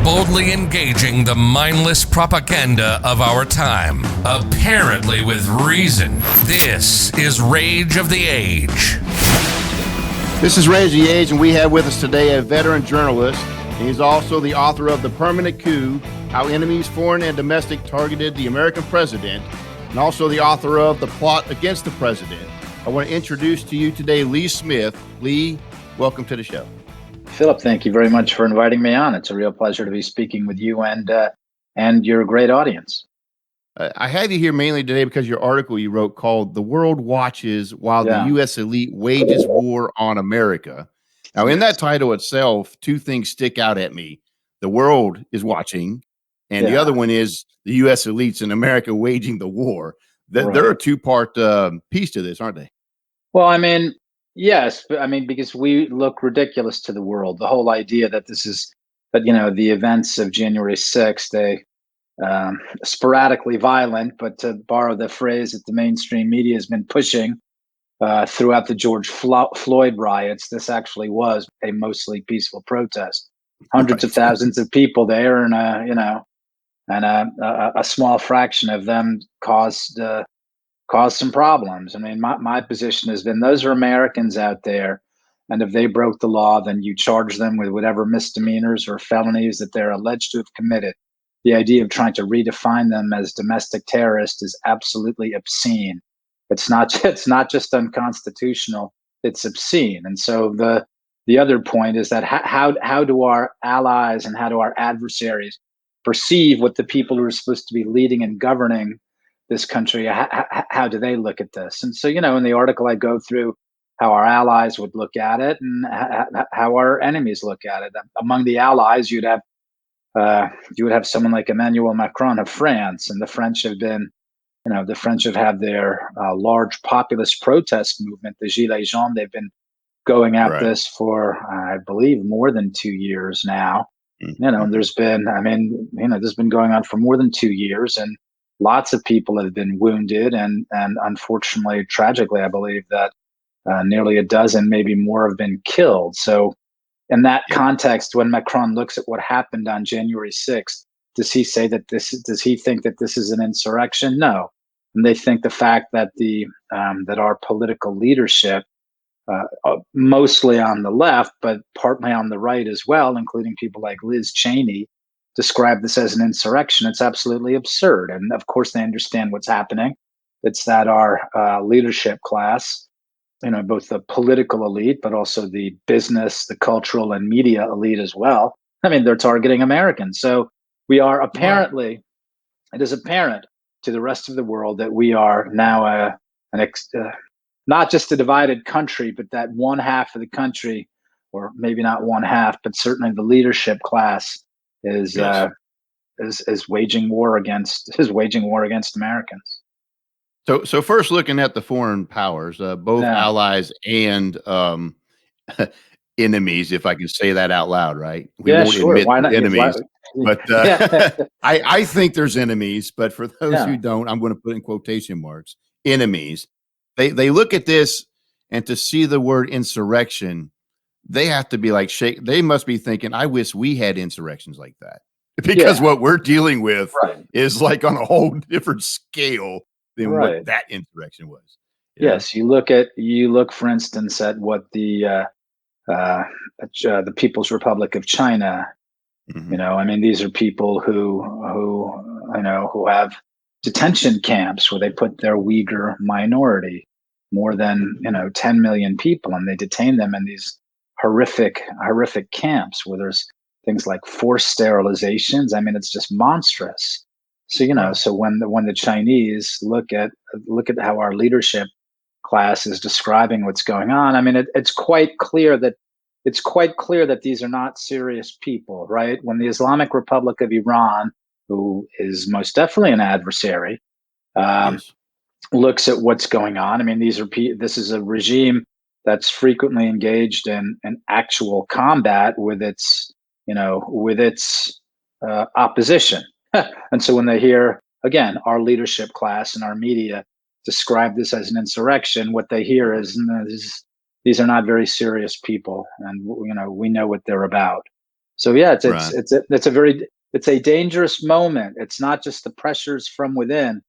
boldly engaging the mindless propaganda of our time, apparently with reason. This is Rage of the Age. This is Rage of the Age, and we have with us today a veteran journalist. He's also the author of The Permanent Coup, How Enemies, Foreign and Domestic Targeted the American President, and also the author of The Plot Against the President. I want to introduce to you today Lee Smith. Lee, welcome to the show. Philip, thank you very much for inviting me on. It's a real pleasure to be speaking with you and your great audience. I have you here mainly today because your article you wrote called "The World Watches While the U.S. Elite Wages War on America." Now, in that title itself, two things stick out at me. The world is watching, and the other one is the U.S. elites in America waging the war. They're a two-part piece to this, aren't they? Well, I mean, yes, but I mean, because we look ridiculous to the world. The whole idea that the events of January 6th, they sporadically violent, but to borrow the phrase that the mainstream media has been pushing throughout the George Floyd riots, this actually was a mostly peaceful protest. Hundreds of thousands of people there, and a small fraction of them caused some problems. I mean, my position has been those are Americans out there, and if they broke the law, then you charge them with whatever misdemeanors or felonies that they're alleged to have committed. The idea of trying to redefine them as domestic terrorists is absolutely obscene. It's not just unconstitutional, it's obscene. And so the other point is that how do our allies and how do our adversaries perceive what the people who are supposed to be leading and governing this country, how do they look at this? And so, in the article I go through how our allies would look at it and how our enemies look at it. Among the allies, you would have someone like Emmanuel Macron of France, and the French have been, the French have had their large populist protest movement, the Gilets jaunes. They've been going at this for, I believe, more than 2 years now. There's been going on for more than 2 years, and lots of people have been wounded, and unfortunately, tragically, I believe that nearly a dozen, maybe more, have been killed. So in that context, when Macron looks at what happened on January 6th, does he think that this is an insurrection? No. And they think the fact that that our political leadership, mostly on the left, but partly on the right as well, including people like Liz Cheney, describe this as an insurrection. It's absolutely absurd. And of course, they understand what's happening. It's that our leadership class, both the political elite, but also the business, the cultural and media elite as well. I mean, they're targeting Americans. So we are apparently, it is apparent to the rest of the world that we are now not just a divided country, but that one half of the country, or maybe not one half, but certainly the leadership class is waging war against Americans. So first, looking at the foreign powers, both allies and enemies, if I can say that out loud, right? We won't admit enemies, but I think there's enemies. But for those who don't, I'm going to put in quotation marks, enemies. They look at this, and to see the word insurrection, they have to be like they must be thinking, I wish we had insurrections like that, because what we're dealing with is like on a whole different scale than what that insurrection was. Yes, you look, for instance, at what the People's Republic of China. I mean, these are people who have detention camps where they put their Uyghur minority, more than 10 million people, and they detain them in these horrific camps where there's things like forced sterilizations. I mean, it's just monstrous. So so when the Chinese look at how our leadership class is describing what's going on, I mean, it's quite clear that these are not serious people, right? When the Islamic Republic of Iran, who is most definitely an adversary, looks at what's going on, I mean, this is a regime that's frequently engaged in actual combat with its opposition. And so when they hear, again, our leadership class and our media describe this as an insurrection, what they hear is these are not very serious people, and we know what they're about. So yeah, Right. it's a dangerous moment. It's not just the pressures from within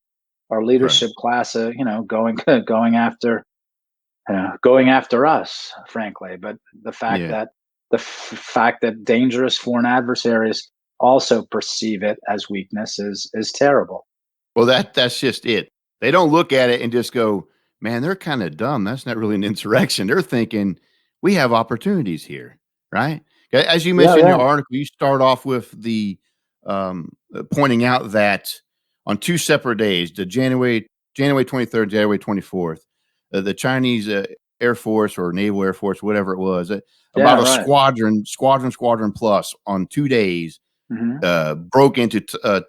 our Right. leadership class, going after us, frankly. But the fact Yeah. that dangerous foreign adversaries also perceive it as weakness is terrible. Well, that's just it. They don't look at it and just go, "Man, they're kind of dumb. That's not really an insurrection." They're thinking, "We have opportunities here," right? As you Yeah, mentioned in yeah, your article, you start off with the pointing out that on two separate days, the January 23rd, January 24th, the Chinese Air Force or Naval Air Force, whatever it was, yeah. about a Right. squadron plus on 2 days Hmm. broke into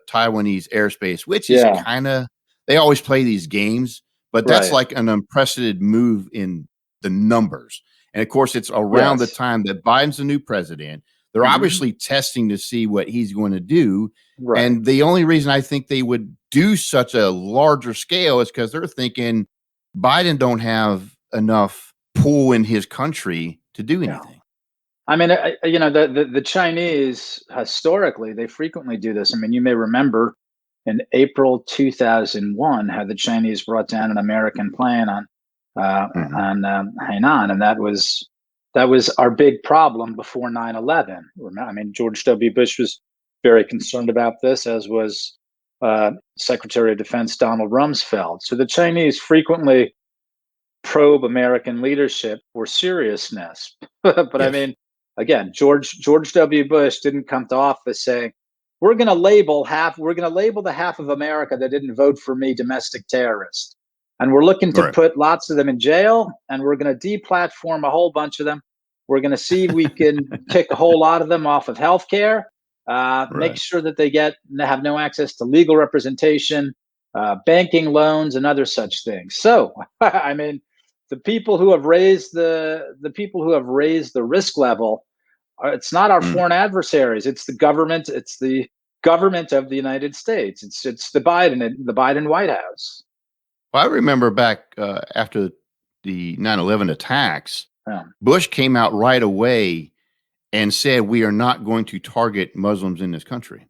Taiwanese airspace, which is Yeah. kind of they always play these games, but that's Right. like an unprecedented move in the numbers. And of course, it's around the Yes. time that Biden's the new president. They're Hmm. obviously testing to see what he's going to do. Right. And the only reason I think they would do such a larger scale is because they're thinking Biden don't have enough pull in his country to do Yeah. anything. I mean, the Chinese historically they frequently do this. I mean, you may remember in April 2001 how the Chinese brought down an American plane uh, Hmm. on Hainan, and that was our big problem before 9/11. I mean, George W. Bush was very concerned about this, as was Secretary of Defense Donald Rumsfeld. So the Chinese frequently probe American leadership for seriousness. But I Yes. mean, again, George W. Bush didn't come to office saying, we're going to label the half of America that didn't vote for me domestic terrorist. And we're looking to Right. put lots of them in jail, and we're going to deplatform a whole bunch of them. We're going to see if we can kick a whole lot of them off of healthcare, make Right. sure that they have no access to legal representation, banking loans, and other such things. So, I mean, the people who have raised the risk level, it's not our Mm. foreign adversaries, it's the government of the United States. It's the Biden White House. Well, I remember back after the 9/11 attacks, Yeah. Bush came out right away and said, "We are not going to target Muslims in this country.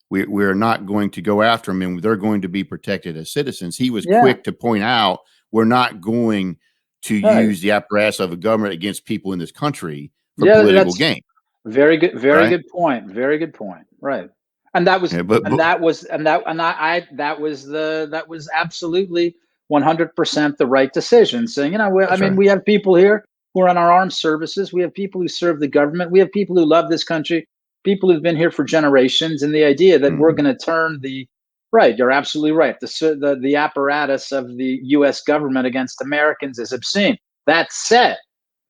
We're not going to go after them, and they're going to be protected as citizens." He was Yeah. quick to point out, "We're not going to Right. use the apparatus of a government against people in this country for Yeah, political that's gain." very good. Very Right? good point. Very good point. Right. And that was Yeah, and that was and that and I that was absolutely 100% the right decision. Saying, I that's mean, right. we have people here who are on our armed services. We have people who serve the government. We have people who love this country. People who've been here for generations. And the idea that we're Mhm. going to turn the right, you're absolutely right. The apparatus of the U.S. government against Americans is obscene. That said,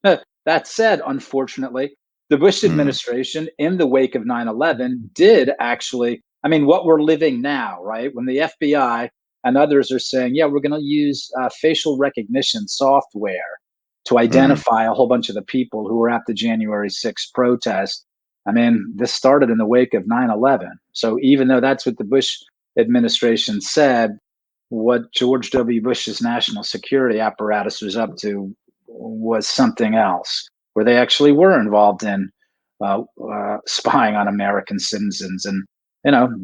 that said, unfortunately, the Bush Mm. administration, in the wake of 9/11, did actually, I mean, what we're living now, right? When the FBI and others are saying, yeah, we're going to use facial recognition software to Mhm. identify a whole bunch of the people who were at the January 6th protest. I mean, this started in the wake of 9/11. So even though that's what the Bush administration said, what George W. Bush's national security apparatus was up to was something else, where they actually were involved in spying on American citizens. And,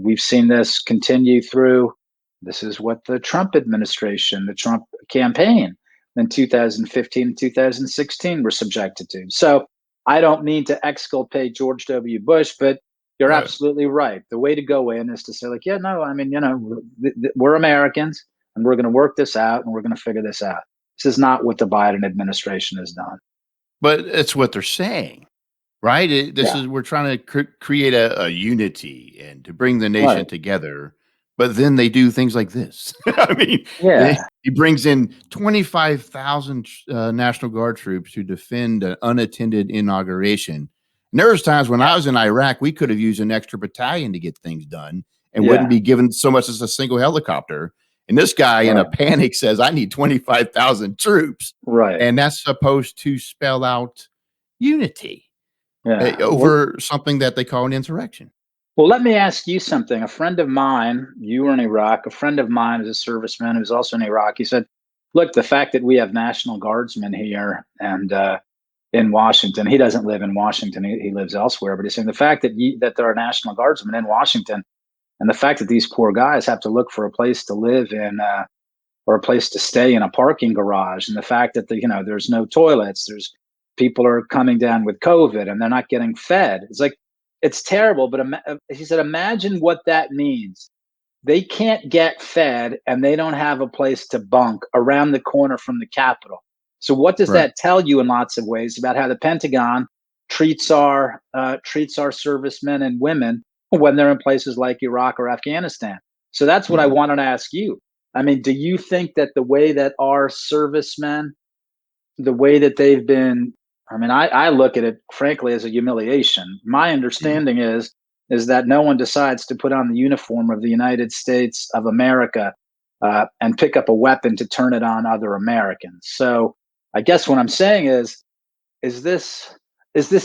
we've seen this continue through. This is what the Trump administration, the Trump campaign in 2015 and 2016 were subjected to. So I don't mean to exculpate George W. Bush, but you're Right. absolutely right. The way to go in is to say, like, yeah, no, I mean, we're Americans and we're going to work this out and we're going to figure this out. This is not what the Biden administration has done. But it's what they're saying. Right? This Yeah. is we're trying to create a unity and to bring the nation Right. together, but then they do things like this. I mean, Yeah. he brings in 25,000 National Guard troops to defend an unattended inauguration. And there was times when Yeah. I was in Iraq, we could have used an extra battalion to get things done and wouldn't Yeah. be given so much as a single helicopter. And this guy in a Right. panic says, "I need 25,000 troops." Right. And that's supposed to spell out unity Yeah. over something that they call an insurrection. Well, let me ask you something. A friend of mine, you were in Iraq, a friend of mine is a serviceman who's also in Iraq. He said, look, the fact that we have National Guardsmen here and in Washington. He doesn't live in Washington. He lives elsewhere. But he's saying the fact that there are National Guardsmen in Washington, and the fact that these poor guys have to look for a place to live in, or a place to stay in a parking garage, and the fact that there's no toilets, there's people are coming down with COVID and they're not getting fed. It's like, it's terrible. But he said, imagine what that means. They can't get fed and they don't have a place to bunk around the corner from the Capitol. So what does that tell you in lots of ways about how the Pentagon treats our servicemen and women when they're in places like Iraq or Afghanistan? So that's what I wanted to ask you. I mean, do you think that the way that our servicemen, the way that they've been, I mean, I look at it frankly as a humiliation. My understanding is that no one decides to put on the uniform of the United States of America and pick up a weapon to turn it on other Americans. So I guess what I'm saying is this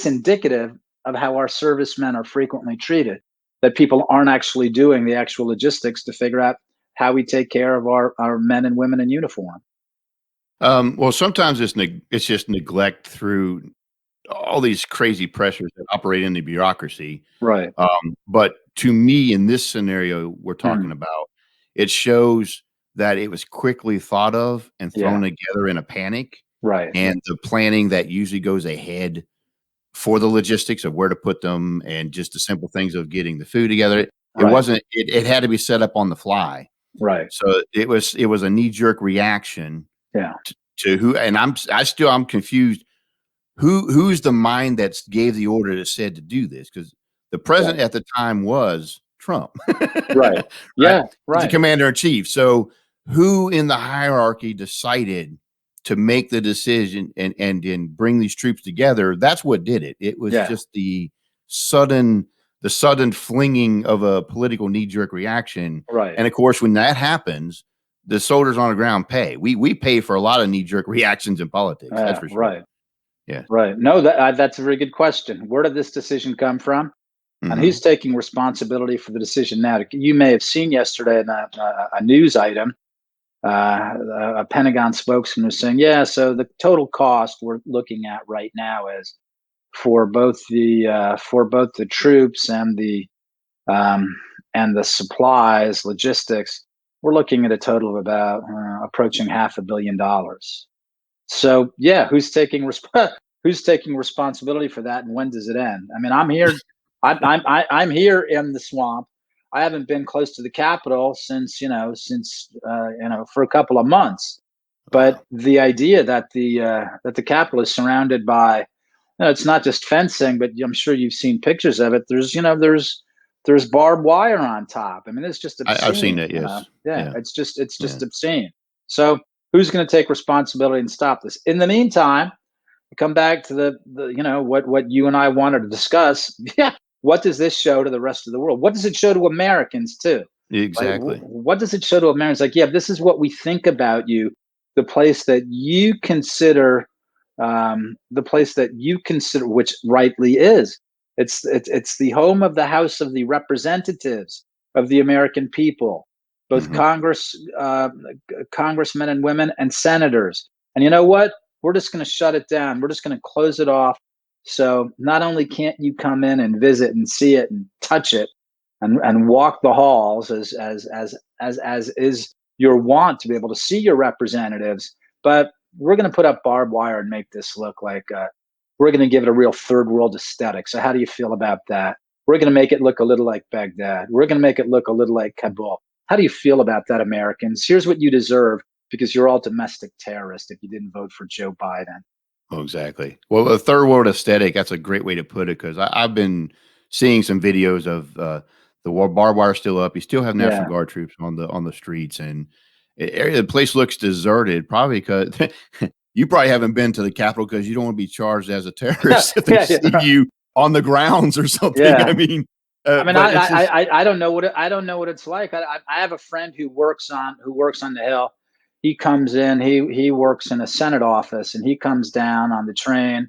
indicative of how our servicemen are frequently treated? That people aren't actually doing the actual logistics to figure out how we take care of our men and women in uniform. Well, sometimes it's just neglect through all these crazy pressures that operate in the bureaucracy. Right. But to me, in this scenario we're talking about, it shows that it was quickly thought of and thrown together in a panic. Right. And the planning that usually goes ahead for the logistics of where to put them and just the simple things of getting the food together. It wasn't, it had to be set up on the fly. Right. So it was a knee-jerk reaction. To who, and I'm confused. Who's the mind that gave the order that said to do this? Because the president at the time was Trump. Right. Yeah. Right. The commander in chief. So who in the hierarchy decided to make the decision and bring these troops together? That's what did it. It was just the sudden flinging of a political knee-jerk reaction. Right. And of course, when that happens, the soldiers on the ground pay. We pay for a lot of knee-jerk reactions in politics. That's for sure. Right. Yeah. Right. No, that's a very good question. Where did this decision come from? And who's taking responsibility for the decision now? You may have seen yesterday in a news item, a Pentagon spokesman was saying, so the total cost we're looking at right now is for both the troops and the supplies, logistics, we're looking at a total of about approaching $500 million. So who's taking responsibility for that, and when does it end? I mean, I'm here. I'm here in the swamp. I haven't been close to the Capitol since for a couple of months. But the idea that the Capitol is surrounded by, it's not just fencing, but I'm sure you've seen pictures of it. There's barbed wire on top. I mean, it's just obscene. I've seen it. Yes. It's just obscene. So who's going to take responsibility and stop this? In the meantime, come back to the what you and I wanted to discuss. What does this show to the rest of the world? What does it show to Americans too? Exactly. Like, what does it show to Americans? Like, this is what we think about you, the place that you consider, which rightly is. It's the home of the House of the Representatives of the American people, both congressmen and women and senators. And you know what? We're just going to shut it down. We're just going to close it off. So not only can't you come in and visit and see it and touch it and walk the halls as is your want to be able to see your representatives, but we're going to put up barbed wire and make this look like we're going to give it a real third world aesthetic. So how do you feel about that? We're going to make it look a little like Baghdad. We're going to make it look a little like Kabul. How do you feel about that, Americans? Here's what you deserve, because you're all domestic terrorists if you didn't vote for Joe Biden. Oh, exactly. Well, a third world aesthetic, that's a great way to put it, because I've been seeing some videos of the barbed wire still up. You still have National Guard troops on the streets, and the place looks deserted, probably because you probably haven't been to the Capitol because you don't want to be charged as a terrorist if they see you on the grounds or something. I mean, I don't know what it's like. I have a friend who works on the Hill. He comes in. He works in a Senate office, and he comes down on the train.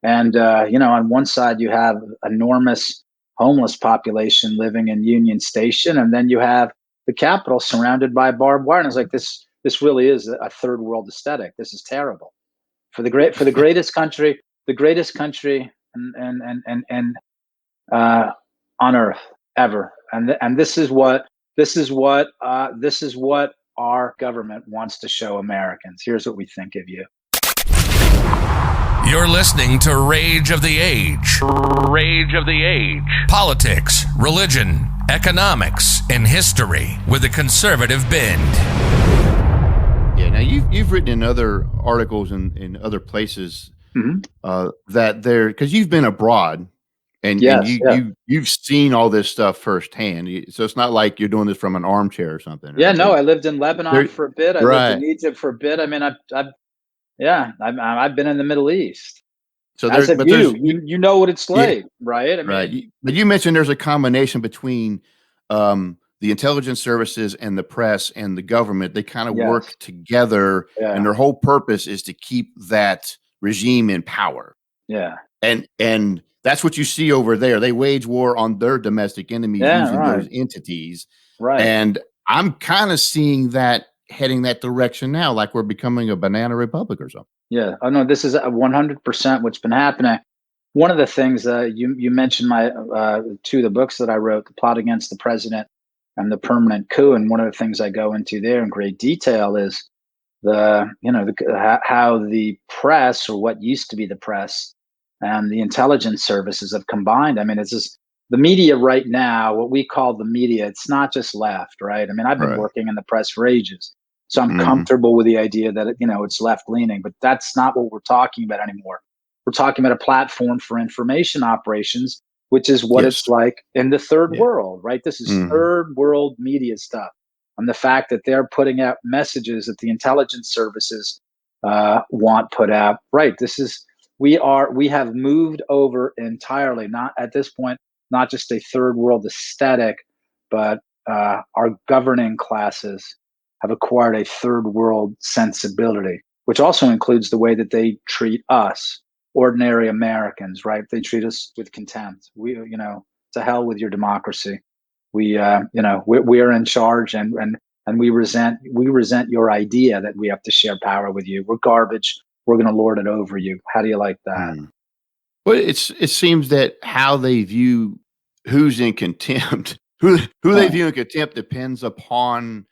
And on one side you have enormous homeless population living in Union Station, and then you have the Capitol surrounded by barbed wire. And it's like this really is a third world aesthetic. This is terrible for the greatest country the greatest country and on earth ever. And this is what our government wants to show Americans. Here's what we think of you. You're listening to Rage of the Age. Rage of the Age. Politics, religion, economics, and history with a conservative bend. Yeah, now you've written in other articles in other places that there, because you've been abroad and you've seen all this stuff firsthand. So it's not like you're doing this from an armchair or something. Yeah, no, I lived in Lebanon for a bit. I lived in Egypt for a bit. I mean, I've been in the Middle East. So as of you know what it's like, right? I mean, but you mentioned there's a combination between the intelligence services and the press and the government. They kind of work together, and their whole purpose is to keep that regime in power. Yeah, and that's what you see over there. They wage war on their domestic enemies using those entities, right? And I'm kind of seeing that heading that direction now, like we're becoming a banana republic or something. Yeah. Oh no, this is 100% what's been happening. One of the things you mentioned my two of the books that I wrote, The Plot Against the President and The Permanent Coup, and one of the things I go into there in great detail is how the press, or what used to be the press, and the intelligence services have combined. I mean, it's just the media right now, what we call the media. It's not just left, right? I mean, I've been working in the press for ages. So I'm comfortable with the idea that, it's left leaning, but that's not what we're talking about anymore. We're talking about a platform for information operations, which is what it's like in the third world, right? This is third world media stuff. And the fact that they're putting out messages that the intelligence services want put out, right? We have moved over entirely, not at this point, not just a third world aesthetic, but our governing classes have acquired a third world sensibility, which also includes the way that they treat us, ordinary Americans, right? They treat us with contempt. To hell with your democracy. We're in charge, and we resent your idea that we have to share power with you. We're garbage. We're going to lord it over you. How do you like that? Well, it seems that how they view who's in contempt, who they view in contempt depends upon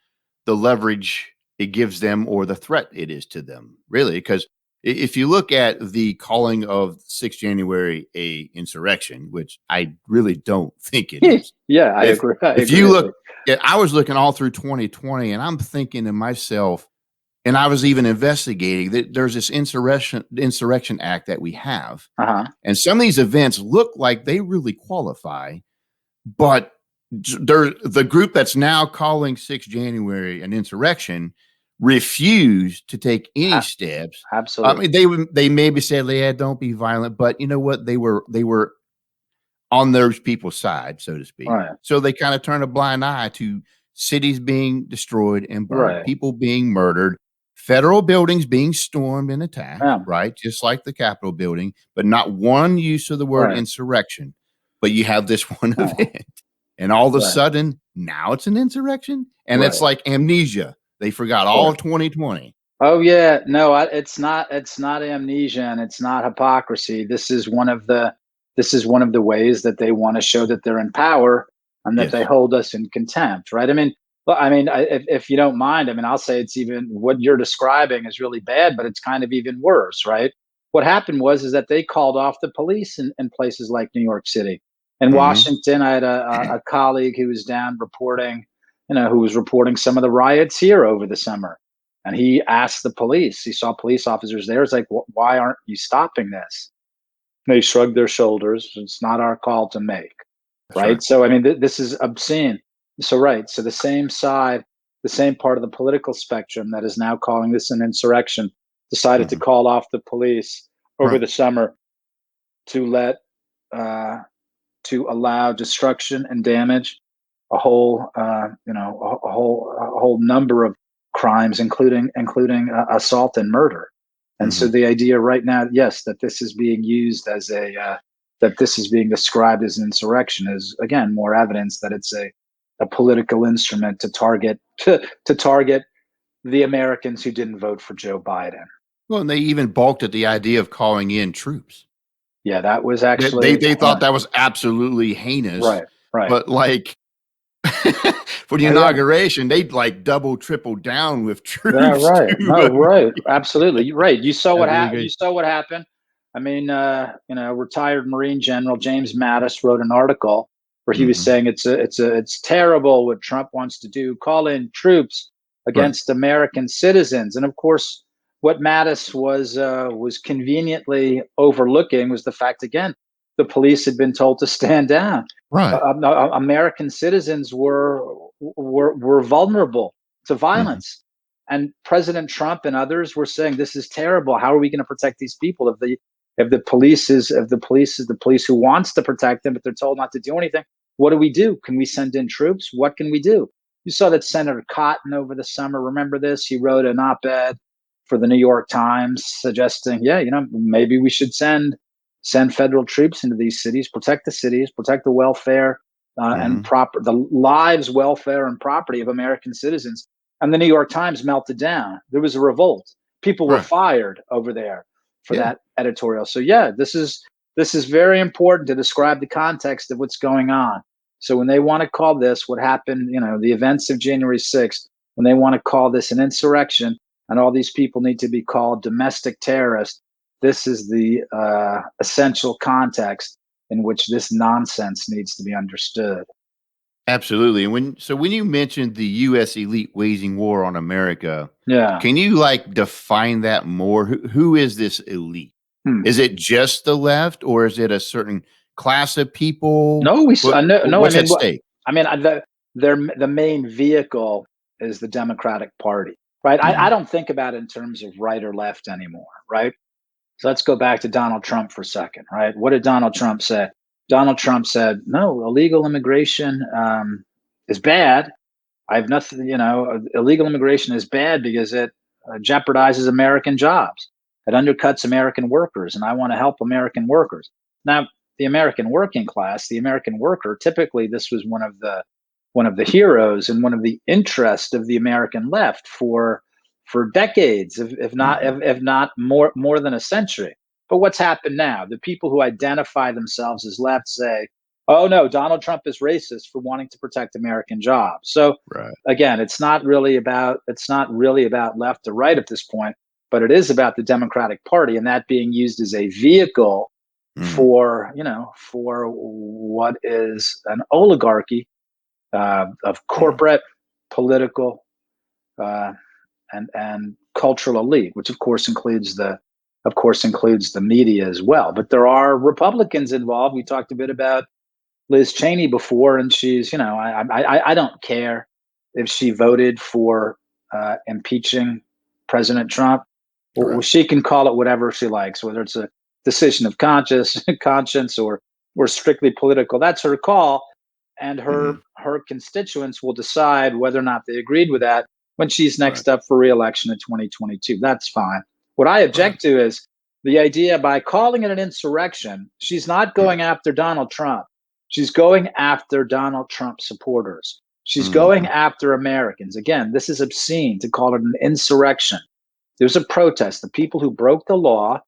the leverage it gives them or the threat it is to them, really. Because if you look at the calling of 6th January a insurrection, which I really don't think it is. I agree. I was looking all through 2020, and I'm thinking to myself, and I was even investigating that there's this insurrection act that we have, and some of these events look like they really qualify, but the group that's now calling 6th January an insurrection refused to take any steps. Absolutely. I mean, they maybe said, don't be violent, but you know what? They were on those people's side, so to speak. Right. So they kind of turned a blind eye to cities being destroyed and burned, people being murdered, federal buildings being stormed and attacked, right? Just like the Capitol building, but not one use of the word insurrection. But you have this one event. And all of a sudden, now it's an insurrection, and it's like amnesia. They forgot all of 2020. Oh yeah, no, it's not amnesia, and it's not hypocrisy. This is one of the ways that they want to show that they're in power and that they hold us in contempt, right? I mean, if you don't mind, I'll say it's even what you're describing is really bad, but it's kind of even worse, right? What happened is that they called off the police in places like New York City. In Washington, I had a colleague who was down reporting, who was reporting some of the riots here over the summer. And he asked the police, he saw police officers there. It's like, why aren't you stopping this? They shrugged their shoulders. It's not our call to make. Right. So, this is obscene. So, so the same side, the same part of the political spectrum that is now calling this an insurrection decided to call off the police over the summer to allow destruction and damage, a whole number of crimes, including assault and murder. And so the idea right now, that this is being used that this is being described as an insurrection is, again, more evidence that it's a political instrument to target the Americans who didn't vote for Joe Biden. Well, and they even balked at the idea of calling in troops. Yeah, that was actually they thought that was absolutely heinous. Right. But like for the inauguration, they'd like double, triple down with troops. Yeah, right. No, right. Absolutely. You're right. You saw what happened. You saw what happened. I mean, retired Marine General James Mattis wrote an article where he was saying it's terrible what Trump wants to do. Call in troops against American citizens, and of course, what Mattis was conveniently overlooking was the fact, again, the police had been told to stand down. Right. American citizens were vulnerable to violence, and President Trump and others were saying, "This is terrible. How are we going to protect these people if the police is the police who wants to protect them, but they're told not to do anything? What do we do? Can we send in troops? What can we do?" You saw that Senator Cotton over the summer. Remember this? He wrote an op-ed for the New York Times suggesting, maybe we should send federal troops into these cities, protect the welfare and the lives, welfare, and property of American citizens. And the New York Times melted down. There was a revolt. People were fired over there for that editorial. So this is very important to describe the context of what's going on. So when they want to call this what happened, the events of January 6th, when they want to call this an insurrection, and all these people need to be called domestic terrorists, this is the essential context in which this nonsense needs to be understood. Absolutely. And when you mentioned the U.S. elite waging war on America, can you define that more? Who is this elite? Is it just the left, or is it a certain class of people? No, what's at stake? The main vehicle is the Democratic Party, right? I don't think about it in terms of right or left anymore, right? So let's go back to Donald Trump for a second, right? What did Donald Trump say? Donald Trump said, no, illegal immigration is bad. I have nothing, illegal immigration is bad because it jeopardizes American jobs. It undercuts American workers, and I want to help American workers. Now, the American working class, the American worker, typically this was one of the heroes and one of the interests of the American left for decades, if not more than a century. But what's happened now? The people who identify themselves as left say, "Oh no, Donald Trump is racist for wanting to protect American jobs." So again, it's not really about left or right at this point, but it is about the Democratic Party, and that being used as a vehicle for what is an oligarchy of corporate, political, and cultural elite, which of course includes the media as well. But there are Republicans involved. We talked a bit about Liz Cheney before, and she's, I don't care if she voted for impeaching President Trump. Well, she can call it whatever she likes, whether it's a decision of conscience or strictly political. That's her call, and her constituents will decide whether or not they agreed with that when she's next up for re-election in 2022. That's fine. What I object to is the idea, by calling it an insurrection, she's not going after Donald Trump. She's going after Donald Trump supporters. She's going after Americans. Again, this is obscene to call it an insurrection. There's a protest. The people who broke the law,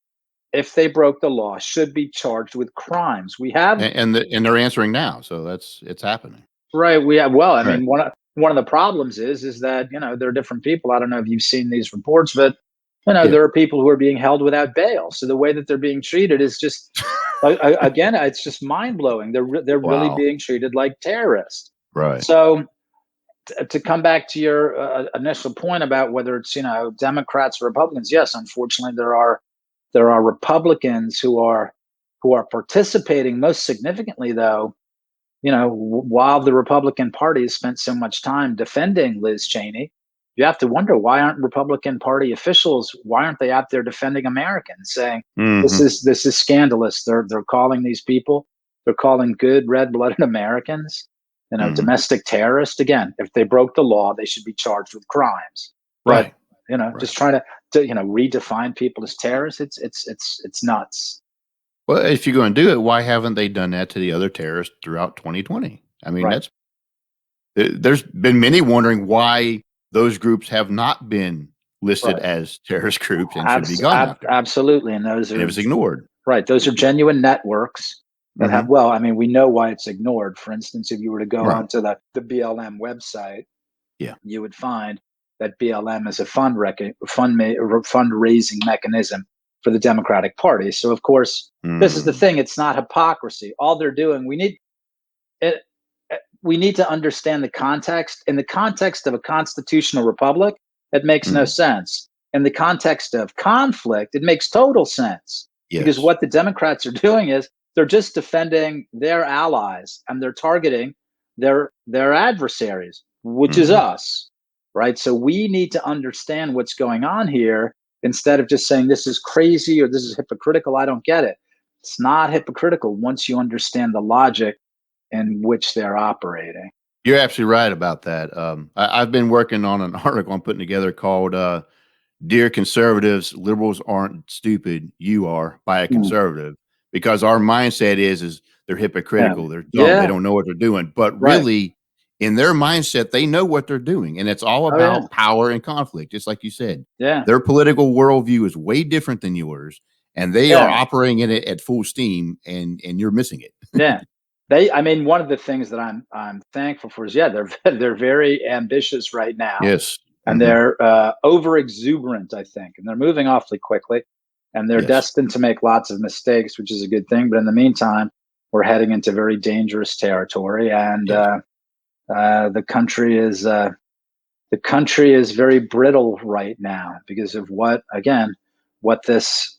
if they broke the law, should be charged with crimes. We have, and they're answering now, so it's happening. Right. We have. Well, I mean, one of the problems is that there are different people. I don't know if you've seen these reports, but there are people who are being held without bail. So the way that they're being treated is just, again, it's just mind blowing. They're really being treated like terrorists. Right. So to come back to your initial point about whether it's Democrats or Republicans, yes, unfortunately there are Republicans who are participating. Most significantly, though, while the Republican Party has spent so much time defending Liz Cheney, you have to wonder, why aren't Republican Party officials, why aren't they out there defending Americans, saying this is scandalous? They're calling these people, they're calling good red-blooded Americans, domestic terrorists. Again, if they broke the law, they should be charged with crimes. Right. But, just trying to redefine people as terrorists, it's nuts. Well, if you're going to do it, why haven't they done that to the other terrorists throughout 2020? I mean, there's been many wondering why those groups have not been listed as terrorist groups and should be gone after. Absolutely, and it was ignored. Right. Those are genuine networks that have, well, I mean, we know why it's ignored. For instance, if you were to go onto the BLM website, you would find that BLM is a fundraising mechanism for the Democratic Party. So, of course, this is the thing. It's not hypocrisy. All they're doing, we need to understand the context. In the context of a constitutional republic, it makes no sense. In the context of conflict, it makes total sense. Because what the Democrats are doing is they're just defending their allies, and they're targeting their adversaries, which is us, right? So we need to understand what's going on here instead of just saying this is crazy or this is hypocritical. I don't get it. It's not hypocritical once you understand the logic in which they're operating. You're absolutely right about that. I've been working on an article I'm putting together called Dear Conservatives, Liberals Aren't Stupid, You Are, by a conservative, because our mindset is they're hypocritical, they're dumb, they don't know what they're doing. But really, in their mindset, they know what they're doing. And it's all about power and conflict, just like you said. Their political worldview is way different than yours, and they are operating in it at full steam, and you're missing it. I mean, one of the things that I'm thankful for is, they're very ambitious right now. And they're over exuberant, I think, and they're moving awfully quickly, and they're destined to make lots of mistakes, which is a good thing. But in the meantime, we're heading into very dangerous territory, and the country is very brittle right now because of what this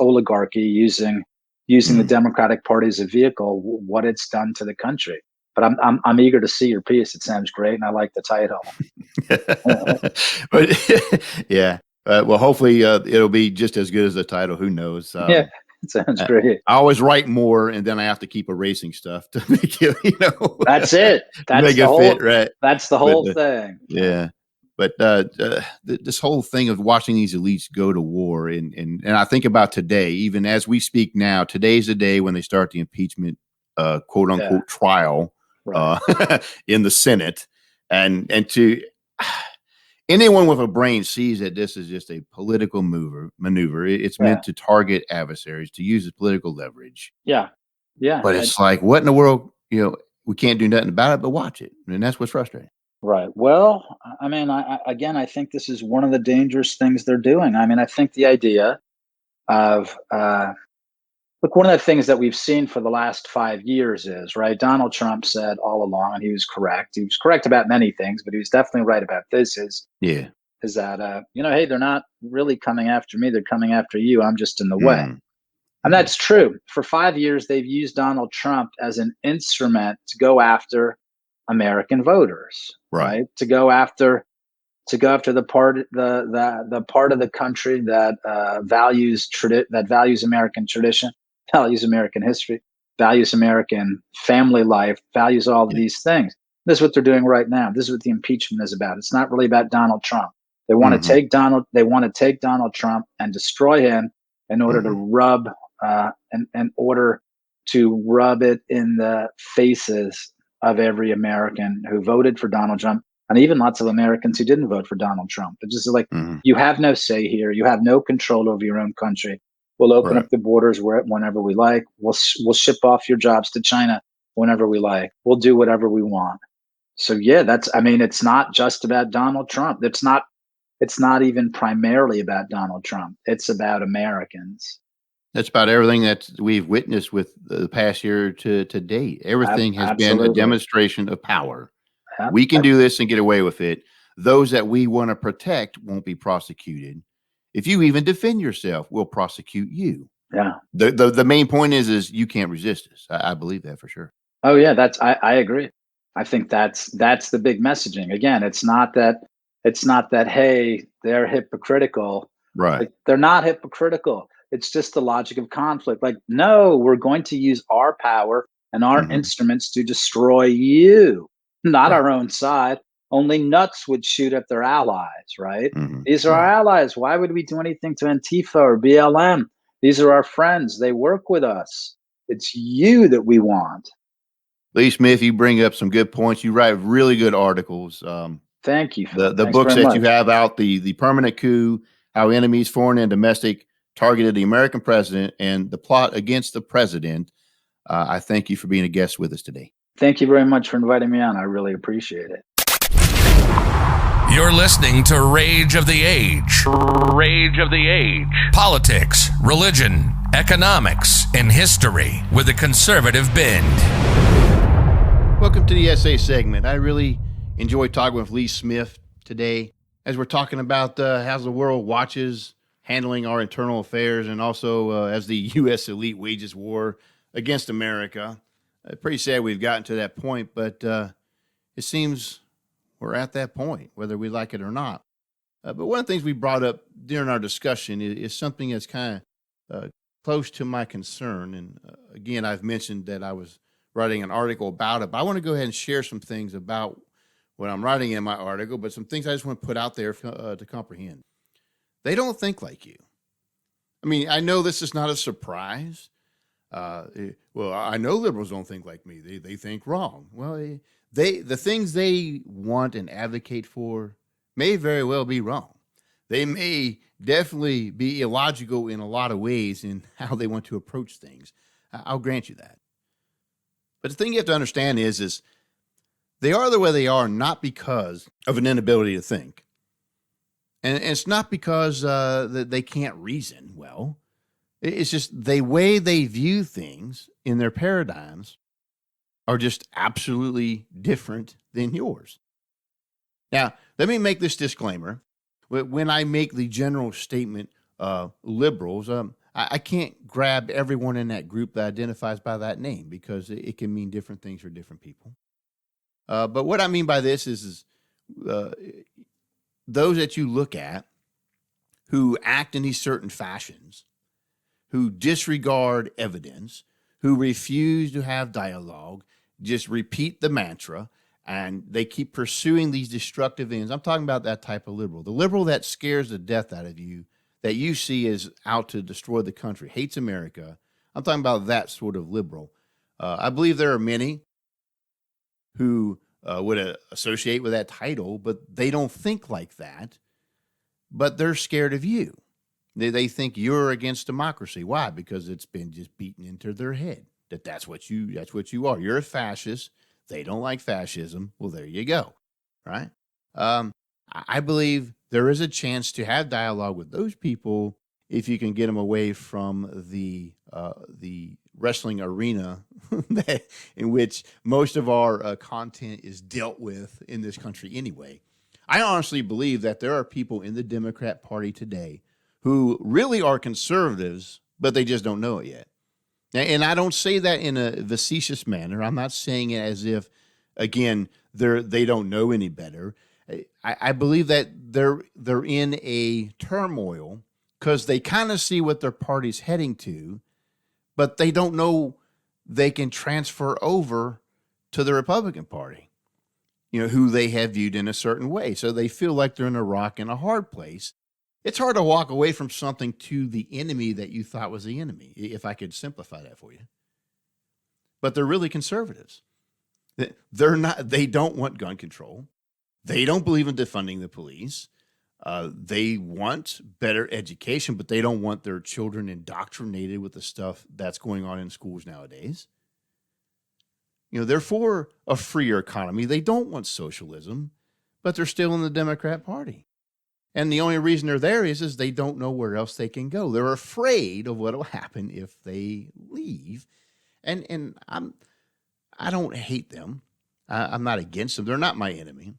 oligarchy using the Democratic Party as a vehicle, what it's done to the country. But I'm eager to see your piece. It sounds great, and I like the title. But well, hopefully it'll be just as good as the title. Who knows? It sounds great. I always write more, and then I have to keep erasing stuff to make it. That's it. That's make the it whole fit, right? That's the whole thing. Yeah. But this whole thing of watching these elites go to war, and I think about today, even as we speak now, today's the day when they start the impeachment, quote unquote, trial in the Senate, and to anyone with a brain sees that this is just a political maneuver. It's meant to target adversaries, to use as political leverage. But it's like, what in the world? We can't do nothing about it, but watch it, and that's what's frustrating. Right. Well, I mean, I think this is one of the dangerous things they're doing. I mean, I think the idea of look, one of the things that we've seen for the last 5 years is, right, Donald Trump said all along, and he was correct. He was correct about many things, but he was definitely right about this is that, hey, they're not really coming after me. They're coming after you. I'm just in the way. And that's true. For 5 years, they've used Donald Trump as an instrument to go after American voters, right? To go after the part the part of the country that values American tradition, values American history, values American family life, values all of these things. This is what they're doing right now. This is what the impeachment is about. It's not really about Donald Trump. They want to take Donald Trump and destroy him in order to rub it in the faces of every American who voted for Donald Trump, and even lots of Americans who didn't vote for Donald Trump. It's just like, you have no say here. You have no control over your own country. We'll open up the borders whenever we like. We'll ship off your jobs to China whenever we like. We'll do whatever we want. So it's not just about Donald Trump. It's not even primarily about Donald Trump. It's about Americans. That's about everything that we've witnessed with the past year to date. Everything has been a demonstration of power. We can do this and get away with it. Those that we want to protect won't be prosecuted. If you even defend yourself, we'll prosecute you. The main point is you can't resist us. I believe that for sure. Oh yeah, I agree. I think that's the big messaging. Again, it's not that hey, they're hypocritical. Right. Like, they're not hypocritical. It's just the logic of conflict. Like, no, we're going to use our power and our instruments to destroy you, not our own side. Only nuts would shoot at their allies, right? These are our allies. Why would we do anything to Antifa or BLM? These are our friends. They work with us. It's you that we want. Lee Smith, you bring up some good points. You write really good articles. Thank you. The books that you have out, the Permanent Coup, How Enemies, Foreign and Domestic, targeted the American president and the plot against the president. I thank you for being a guest with us today. Thank you very much for inviting me on. I really appreciate it. You're listening to Rage of the Age. Rage of the Age. Politics, religion, economics, and history with a conservative bend. Welcome to the essay segment. I really enjoyed talking with Lee Smith today as we're talking about how the world watches handling our internal affairs, and also as the U.S. elite wages war against America. Pretty sad we've gotten to that point, but it seems we're at that point, whether we like it or not. But one of the things we brought up during our discussion is something that's kind of close to my concern. And again, I've mentioned that I was writing an article about it, but I want to go ahead and share some things about what I'm writing in my article, but some things I just want to put out there to comprehend. They don't think like you. I mean, I know this is not a surprise. Well, I know liberals don't think like me. They think wrong. Well, the things they want and advocate for may very well be wrong. They may definitely be illogical in a lot of ways in how they want to approach things. I'll grant you that. But the thing you have to understand is they are the way they are not because of an inability to think. And it's not because they can't reason well. It's just the way they view things in their paradigms are just absolutely different than yours. Now, let me make this disclaimer. When I make the general statement, liberals, I can't grab everyone in that group that identifies by that name because it can mean different things for different people. But what I mean by this is those that you look at who act in these certain fashions, who disregard evidence, who refuse to have dialogue, just repeat the mantra, and they keep pursuing these destructive ends. I'm talking about that type of liberal. The liberal that scares the death out of you, that you see as out to destroy the country, hates America. I'm talking about that sort of liberal. I believe there are many who would associate with that title, but they don't think like that, but they're scared of you. They think you're against democracy. Why? Because it's been just beaten into their head that that's what you are. You're a fascist. They don't like fascism. Well, there you go, right? I believe there is a chance to have dialogue with those people if you can get them away from the wrestling arena in which most of our content is dealt with in this country anyway. I honestly believe that there are people in the Democrat Party today who really are conservatives, but they just don't know it yet. And I don't say that in a facetious manner. I'm not saying it as if, again, they don't know any better. I believe that they're in a turmoil because they kind of see what their party's heading to, but they don't know they can transfer over to the Republican Party, who they have viewed in a certain way. So they feel like they're in a rock and a hard place. It's hard to walk away from something to the enemy that you thought was the enemy, if I could simplify that for you. But they're really conservatives. They don't want gun control. They don't believe in defunding the police. They want better education, but they don't want their children indoctrinated with the stuff that's going on in schools nowadays. They're for a freer economy. They don't want socialism, but they're still in the Democrat Party. And the only reason they're there is they don't know where else they can go. They're afraid of what will happen if they leave. And I don't hate them. I'm not against them. They're not my enemy.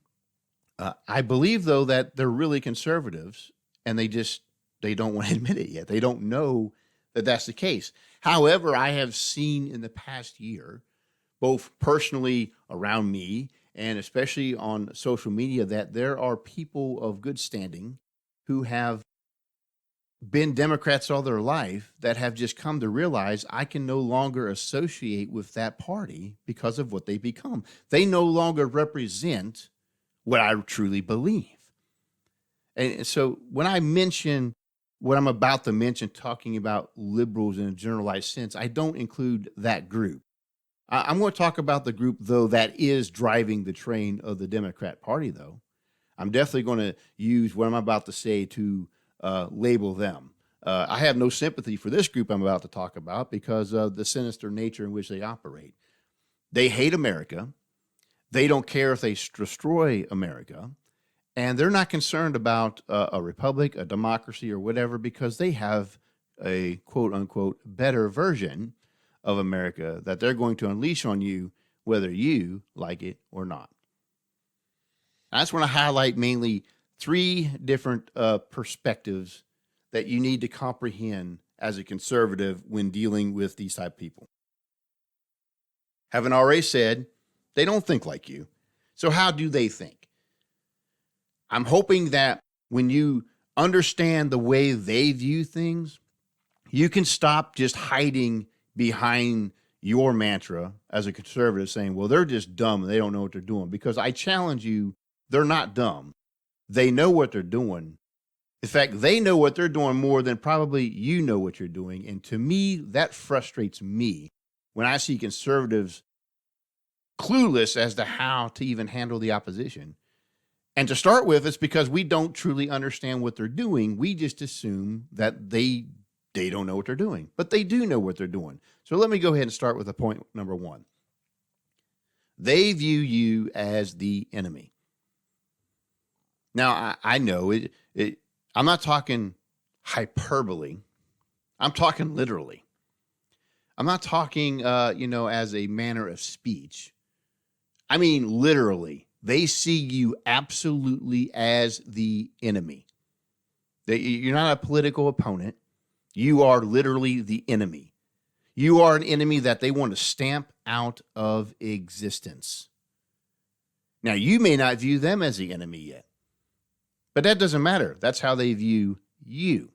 I believe, though, that they're really conservatives, and they don't want to admit it yet. They don't know that that's the case. However, I have seen in the past year, both personally around me and especially on social media, that there are people of good standing who have been Democrats all their life that have just come to realize I can no longer associate with that party because of what they become. They no longer represent what I truly believe. And so when I mention what I'm about to mention, talking about liberals in a generalized sense, I don't include that group. I'm going to talk about the group, though, that is driving the train of the Democrat Party, though. I'm definitely going to use what I'm about to say to label them. I have no sympathy for this group I'm about to talk about because of the sinister nature in which they operate. They hate America. They don't care if they destroy America. And they're not concerned about a republic, a democracy, or whatever, because they have a quote unquote better version of America that they're going to unleash on you, whether you like it or not. I just want to highlight mainly three different perspectives that you need to comprehend as a conservative when dealing with these type of people. Having already said, they don't think like you. So how do they think? I'm hoping that when you understand the way they view things, you can stop just hiding behind your mantra as a conservative saying, well, they're just dumb and they don't know what they're doing. Because I challenge you, they're not dumb. They know what they're doing. In fact, they know what they're doing more than probably you know what you're doing. And to me, that frustrates me when I see conservatives clueless as to how to even handle the opposition. And to start with, it's because we don't truly understand what they're doing. We just assume that they don't know what they're doing, but they do know what they're doing. So let me go ahead and start with the point number one. They view you as the enemy. Now, I know I'm not talking hyperbole. I'm talking literally. I'm not talking, as a manner of speech. I mean, literally. They see you absolutely as the enemy. You're not a political opponent. You are literally the enemy. You are an enemy that they want to stamp out of existence. Now, you may not view them as the enemy yet, but that doesn't matter. That's how they view you.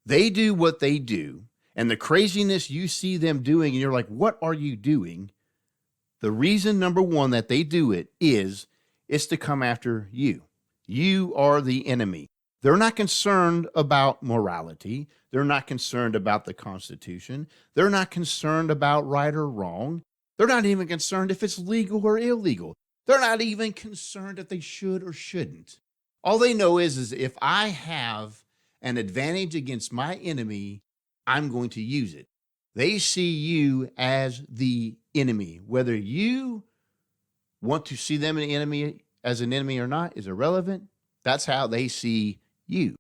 They do what they do, and the craziness you see them doing, and you're like, what are you doing? The reason, number one, that they do it is to come after you. You are the enemy. They're not concerned about morality. They're not concerned about the Constitution. They're not concerned about right or wrong. They're not even concerned if it's legal or illegal. They're not even concerned if they should or shouldn't. All they know is if I have an advantage against my enemy, I'm going to use it. They see you as the enemy. Whether you want to see them as an enemy or not is irrelevant. That's how they see you.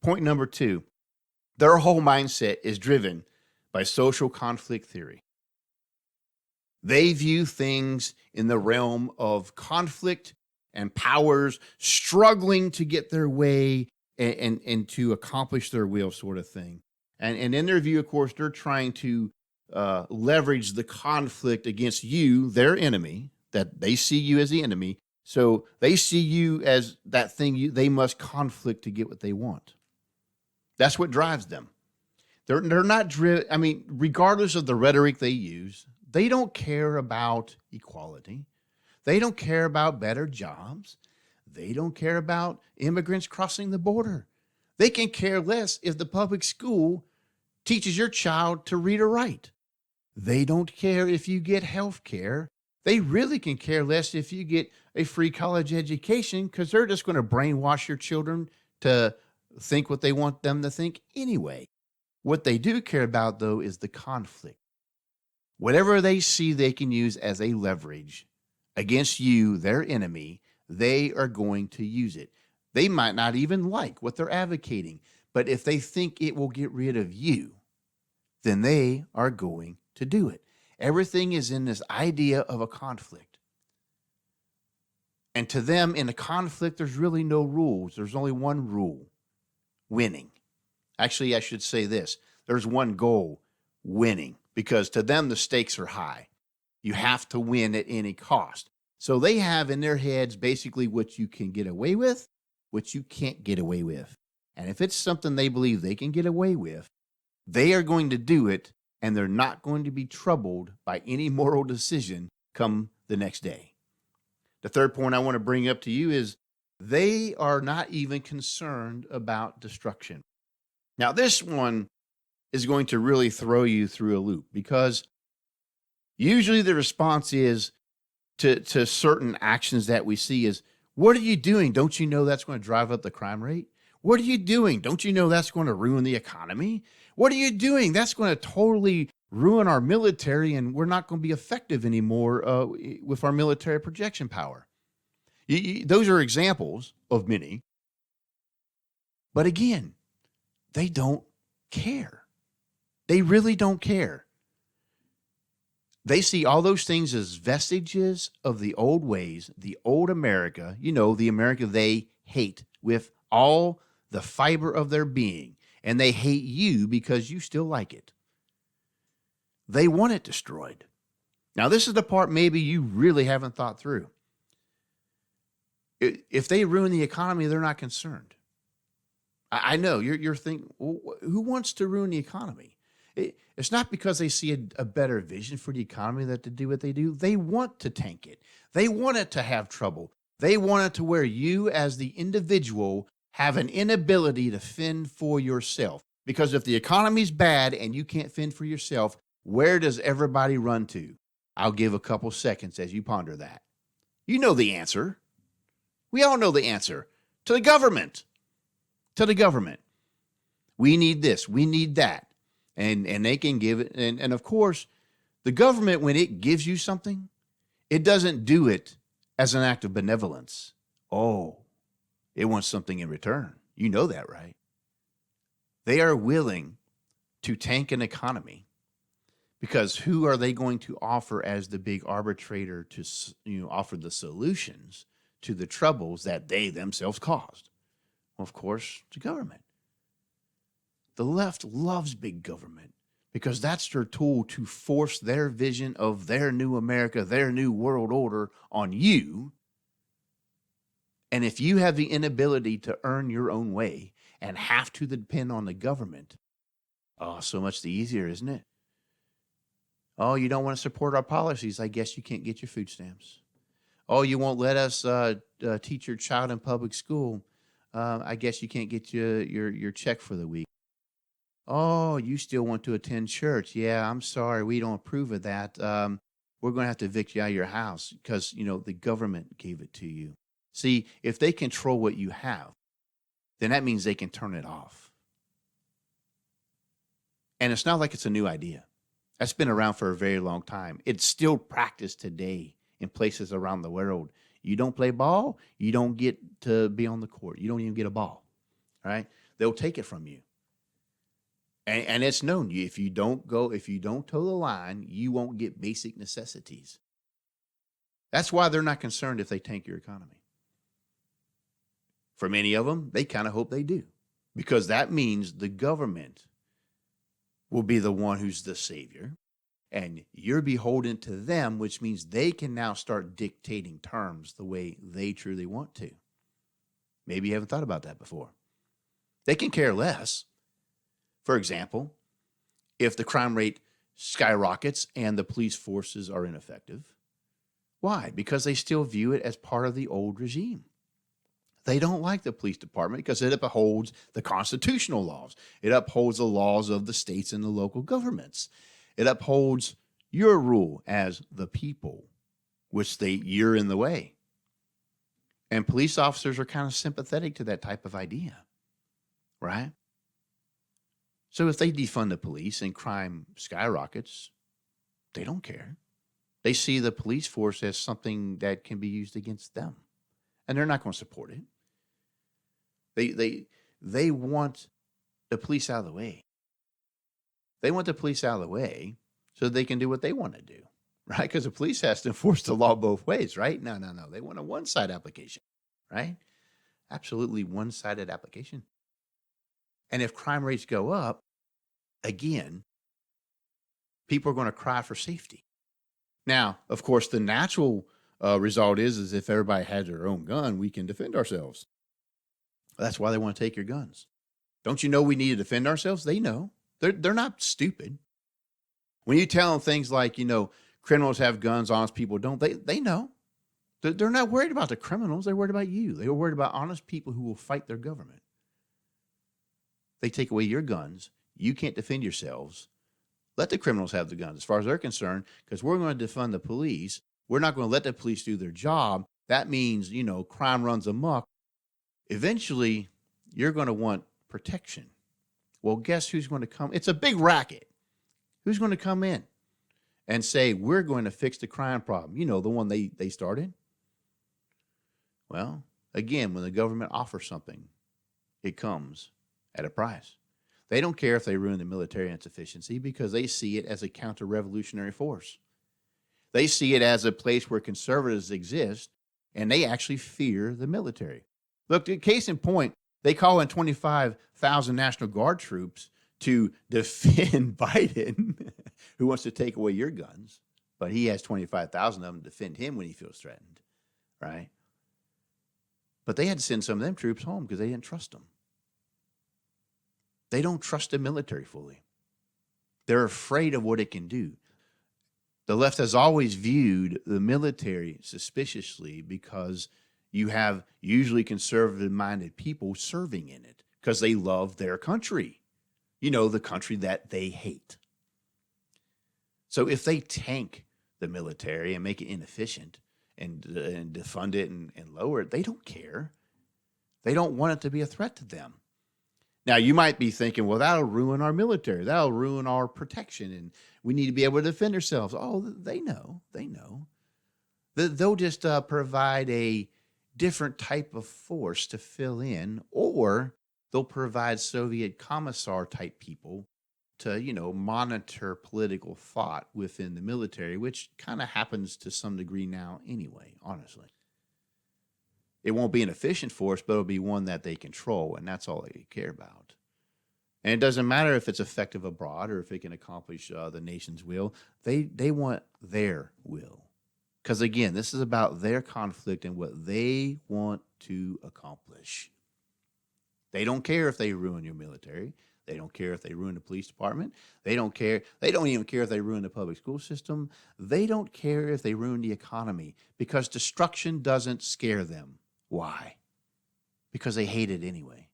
Point number two, their whole mindset is driven by social conflict theory. They view things in the realm of conflict and powers struggling to get their way and to accomplish their will, sort of thing. And in their view, of course, they're trying to leverage the conflict against you, their enemy, that they see you as the enemy. So they see you as that thing they must conflict to get what they want. That's what drives them. They're not driven. I mean, regardless of the rhetoric they use, they don't care about equality. They don't care about better jobs. They don't care about immigrants crossing the border. They can care less if the public school teaches your child to read or write. They don't care if you get health care. They really can care less if you get a free college education because they're just going to brainwash your children to think what they want them to think anyway. What they do care about, though, is the conflict. Whatever they see they can use as a leverage against you, their enemy, they are going to use it. They might not even like what they're advocating, but if they think it will get rid of you, then they are going to do it. Everything is in this idea of a conflict. And to them, in a conflict, there's really no rules. There's only one rule: winning. Actually, I should say this. There's one goal: winning. Because to them, the stakes are high. You have to win at any cost. So they have in their heads basically what you can get away with, what you can't get away with. And if it's something they believe they can get away with, they are going to do it, and they're not going to be troubled by any moral decision come the next day. The third point I want to bring up to you is they are not even concerned about destruction. Now, this one is going to really throw you through a loop because usually the response is to certain actions that we see is, what are you doing? Don't you know that's going to drive up the crime rate? What are you doing? Don't you know that's going to ruin the economy? What are you doing? That's going to totally ruin our military, and we're not going to be effective anymore with our military projection power. Those are examples of many. But again, they don't care. They really don't care. They see all those things as vestiges of the old ways, the old America, the America they hate with all the fiber of their being. And they hate you because you still like it. They want it destroyed. Now, this is the part maybe you really haven't thought through. If they ruin the economy, they're not concerned. I know you're thinking, well, who wants to ruin the economy? It's not because they see a better vision for the economy that to do what they do. They want to tank it. They want it to have trouble. They want it to where you as the individual have an inability to fend for yourself. Because if the economy's bad and you can't fend for yourself, where does everybody run to? I'll give a couple seconds as you ponder that. You know the answer. We all know the answer. To the government. To the government. We need this. We need that. And they can give it. And of course, the government, when it gives you something, it doesn't do it as an act of benevolence. Oh, it wants something in return. You know that, right? They are willing to tank an economy because who are they going to offer as the big arbitrator to offer the solutions to the troubles that they themselves caused? Well, of course, the government. The left loves big government because that's their tool to force their vision of their new America, their new world order on you. And if you have the inability to earn your own way and have to depend on the government, oh, so much the easier, isn't it? Oh, you don't want to support our policies. I guess you can't get your food stamps. Oh, you won't let us teach your child in public school. I guess you can't get your check for the week. Oh, you still want to attend church. Yeah, I'm sorry. We don't approve of that. We're going to have to evict you out of your house because, the government gave it to you. See, if they control what you have, then that means they can turn it off. And it's not like it's a new idea. That's been around for a very long time. It's still practiced today in places around the world. You don't play ball, you don't get to be on the court. You don't even get a ball, right? They'll take it from you. And it's known, if you don't toe the line, you won't get basic necessities. That's why they're not concerned if they tank your economy. For many of them, they kind of hope they do, because that means the government will be the one who's the savior, and you're beholden to them, which means they can now start dictating terms the way they truly want to. Maybe you haven't thought about that before. They can care less. For example, if the crime rate skyrockets and the police forces are ineffective. Why? Because they still view it as part of the old regime. They don't like the police department because it upholds the constitutional laws. It upholds the laws of the states and the local governments. It upholds your rule as the people, which you're in the way. And police officers are kind of sympathetic to that type of idea, right? So if they defund the police and crime skyrockets, they don't care. They see the police force as something that can be used against them, and they're not going to support it. They want the police out of the way. They want the police out of the way so they can do what they want to do, right? Because the police has to enforce the law both ways, right? No. They want a one-side application, right? Absolutely one-sided application. And if crime rates go up, again, people are going to cry for safety. Now, of course, the natural result is if everybody has their own gun, we can defend ourselves. That's why they want to take your guns. Don't you know we need to defend ourselves? They know. They're not stupid. When you tell them things like, criminals have guns, honest people don't, they know. They're not worried about the criminals. They're worried about you. They're worried about honest people who will fight their government. They take away your guns. You can't defend yourselves. Let the criminals have the guns as far as they're concerned, because we're going to defund the police. We're not going to let the police do their job. That means, crime runs amok. Eventually, you're going to want protection. Well, guess who's going to come? It's a big racket. Who's going to come in and say, we're going to fix the crime problem? You know, the one they started. Well, again, when the government offers something, it comes at a price. They don't care if they ruin the military insufficiency because they see it as a counter-revolutionary force. They see it as a place where conservatives exist, and they actually fear the military. Look, case in point, they call in 25,000 National Guard troops to defend Biden, who wants to take away your guns, but he has 25,000 of them to defend him when he feels threatened, right? But they had to send some of them troops home because they didn't trust them. They don't trust the military fully. They're afraid of what it can do. The left has always viewed the military suspiciously because you have usually conservative-minded people serving in it because they love their country. You know, the country that they hate. So if they tank the military and make it inefficient and defund it and lower it, they don't care. They don't want it to be a threat to them. Now, you might be thinking, well, that'll ruin our military. That'll ruin our protection, and we need to be able to defend ourselves. Oh, they know. They'll just provide a different type of force to fill in, or they'll provide Soviet commissar-type people to, monitor political thought within the military, which kind of happens to some degree now anyway, honestly. It won't be an efficient force, but it'll be one that they control, and that's all they care about. And it doesn't matter if it's effective abroad or if it can accomplish the nation's will. They want their will. Because, again, this is about their conflict and what they want to accomplish. They don't care if they ruin your military. They don't care if they ruin the police department. They don't care. They don't even care if they ruin the public school system. They don't care if they ruin the economy because destruction doesn't scare them. Why? Because they hate it anyway.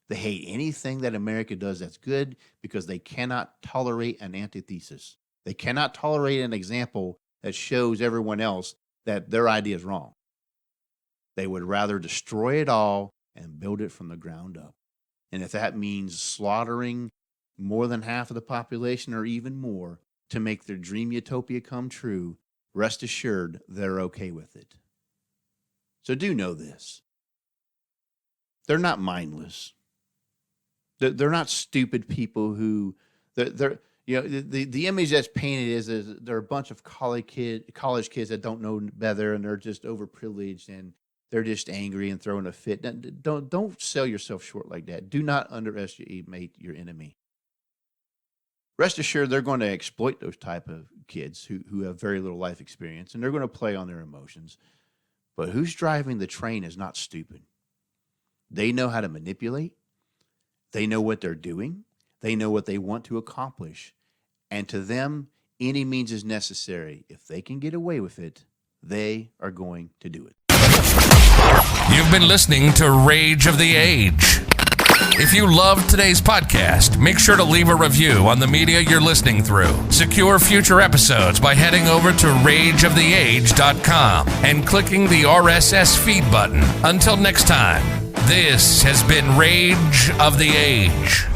They hate anything that America does that's good because they cannot tolerate an antithesis. They cannot tolerate an example that shows everyone else that their idea is wrong. They would rather destroy it all and build it from the ground up. And if that means slaughtering more than half of the population or even more to make their dream utopia come true, rest assured they're okay with it. So do know this. They're not mindless. They're not stupid people who, the image that's painted is they're a bunch of college kids that don't know better and they're just overprivileged and they're just angry and throwing a fit. Don't sell yourself short like that. Do not underestimate your enemy. Rest assured they're going to exploit those type of kids who have very little life experience, and they're going to play on their emotions. But who's driving the train is not stupid. They know how to manipulate. They know what they're doing. They know what they want to accomplish. And to them, any means is necessary. If they can get away with it, they are going to do it. You've been listening to Rage of the Age. If you loved today's podcast, make sure to leave a review on the media you're listening through. Secure future episodes by heading over to rageoftheage.com and clicking the RSS feed button. Until next time, this has been Rage of the Age.